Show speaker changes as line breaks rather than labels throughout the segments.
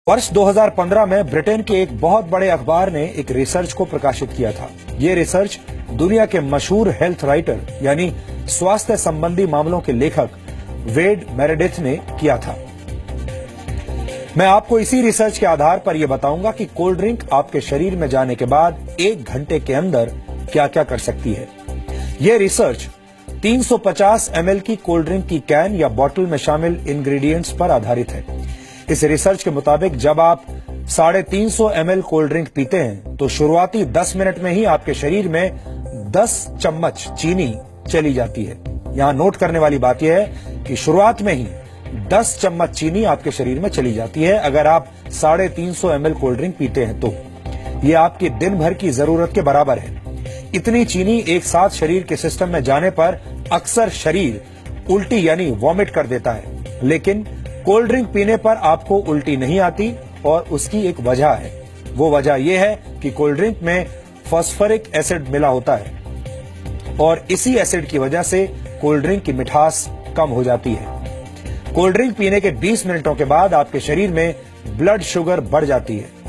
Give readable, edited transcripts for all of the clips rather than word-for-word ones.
वर्ष 2015 में ब्रिटेन के एक बहुत बड़े अखबार ने एक रिसर्च को प्रकाशित किया था। ये रिसर्च दुनिया के मशहूर हेल्थ राइटर यानी स्वास्थ्य संबंधी मामलों के लेखक वेड मेरेडिथ ने किया था। मैं आपको इसी रिसर्च के आधार पर यह बताऊंगा कि कोल्ड ड्रिंक आपके शरीर में जाने के बाद 1 घंटे के अंदर क्या क्या कर सकती है। यह रिसर्च 350 ml की कोल्ड ड्रिंक की कैन या बोतल में शामिल इंग्रेडिएंट्स पर आधारित है। इस रिसर्च के मुताबिक जब आप 350 ml कोल्ड ड्रिंक पीते हैं तो शुरुआती 10 मिनट में ही आपके शरीर में 10 चम्मच चीनी चली जाती है। यहां नोट करने वाली बात यह है कि शुरुआत में ही 10 चम्मच चीनी आपके शरीर में चली जाती है अगर आप 350 ml कोल्ड ड्रिंक पीते हैं तो। यह आपके दिन भर की जरूरत के बराबर है। इतनी चीनी एक साथ शरीर के सिस्टम में जाने पर अक्सर शरीर उल्टी यानी वॉमिट कर देता है, लेकिन कोल्ड ड्रिंक पीने पर आपको उल्टी नहीं आती और उसकी एक वजह है। वो वजह यह है कि कोल्ड ड्रिंक में फास्फोरिक एसिड मिला होता है और इसी एसिड की वजह से कोल्ड ड्रिंक की मिठास कम हो जाती है। कोल्ड ड्रिंक पीने के 20 मिनटों के बाद आपके शरीर में ब्लड शुगर बढ़ जाती है।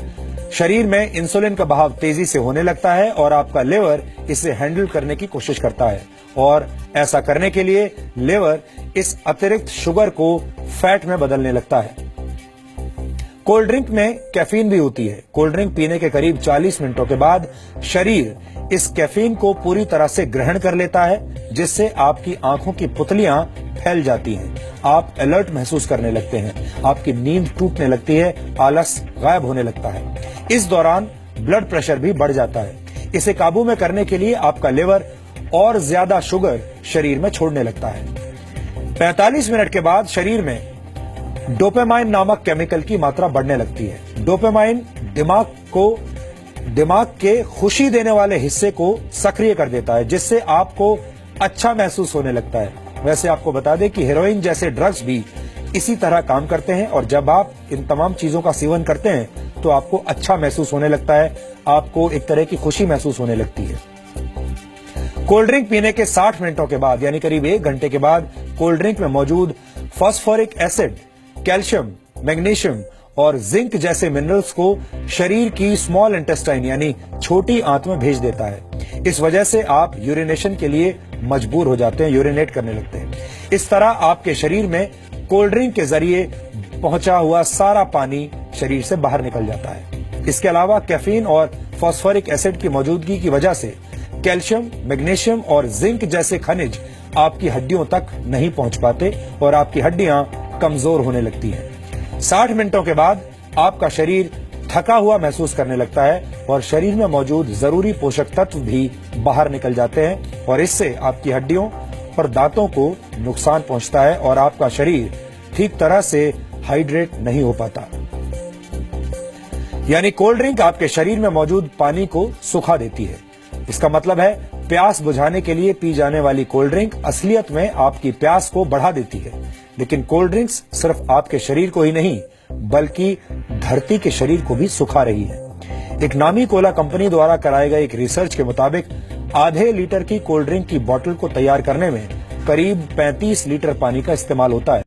शरीर में इंसुलिन का बहाव तेजी से होने लगता है और आपका लिवर इसे हैंडल करने की कोशिश करता है और ऐसा करने के लिए लिवर इस अतिरिक्त शुगर को फैट में बदलने लगता है। कोल्ड ड्रिंक में कैफीन भी होती है। कोल्ड ड्रिंक पीने के करीब 40 मिनटों के बाद शरीर इस कैफीन को पूरी तरह से ग्रहण कर लेता है, जिससे आपकी आंखों की पुतलियां फैल जाती हैं। आप अलर्ट महसूस करने लगते हैं, आपकी नींद टूटने लगती है, आलस गायब होने लगता है। इस दौरान ब्लड प्रेशर भी बढ़ जाता है। इसे काबू में करने के लिए आपका लिवर और ज्यादा शुगर शरीर में छोड़ने लगता है। 45 मिनट के बाद शरीर में डोपामाइन नामक केमिकल की मात्रा बढ़ने लगती है। डोपामाइन दिमाग के खुशी देने वाले हिस्से को सक्रिय कर देता है, जिससे आपको अच्छा महसूस होने लगता है। वैसे आपको बता दें कि हेरोइन जैसे ड्रग्स भी इसी तरह काम करते हैं और जब आप इन तमाम चीजों का सेवन करते हैं तो आपको अच्छा महसूस होने लगता है, आपको एक तरह की खुशी महसूस होने लगती है। कोल्ड ड्रिंक पीने के 60 मिनटों के बाद यानी करीब 1 घंटे के बाद कोल्ड ड्रिंक में मौजूद फास्फोरिक एसिड कैल्शियम, मैग्नीशियम और जिंक जैसे मिनरल्स को शरीर की स्मॉल इंटेस्टाइन यानी छोटी आंत में भेज देता है। इस वजह से आप यूरिनेशन के लिए मजबूर हो जाते हैं, यूरिनेट करने लगते हैं। इस तरह आपके शरीर में कोल्ड ड्रिंक के जरिए पहुंचा हुआ सारा पानी शरीर से बाहर निकल जाता है। इसके अलावा कैफीन और फास्फोरिक एसिड की मौजूदगी की वजह से कैल्शियम, मैग्नीशियम और जिंक जैसे खनिज आपकी हड्डियों तक नहीं पहुंच पाते और आपकी हड्डियां कमजोर होने लगती हैं। 60 मिनटों के बाद आपका शरीर थका हुआ महसूस करने लगता है और शरीर में मौजूद जरूरी पोषक तत्व भी बाहर निकल जाते हैं और इससे आपकी हड्डियों पर दांतों को नुकसान पहुंचता है और आपका शरीर ठीक तरह से हाइड्रेट नहीं हो पाता। यानी कोल्ड ड्रिंक आपके शरीर में मौजूद पानी को सुखा देती है। इसका मतलब है प्यास बुझाने के लिए पी जाने वाली कोल्ड ड्रिंक असलियत में आपकी प्यास को बढ़ा देती है। लेकिन कोल्ड ड्रिंक्स सिर्फ आपके शरीर को ही नहीं बल्कि धरती के शरीर को भी सुखा रही है। एक नामी कोला कंपनी द्वारा कराए गए एक रिसर्च के मुताबिक आधे लीटर की कोल्ड ड्रिंक की बोतल को तैयार करने में करीब 35 लीटर पानी का इस्तेमाल होता है।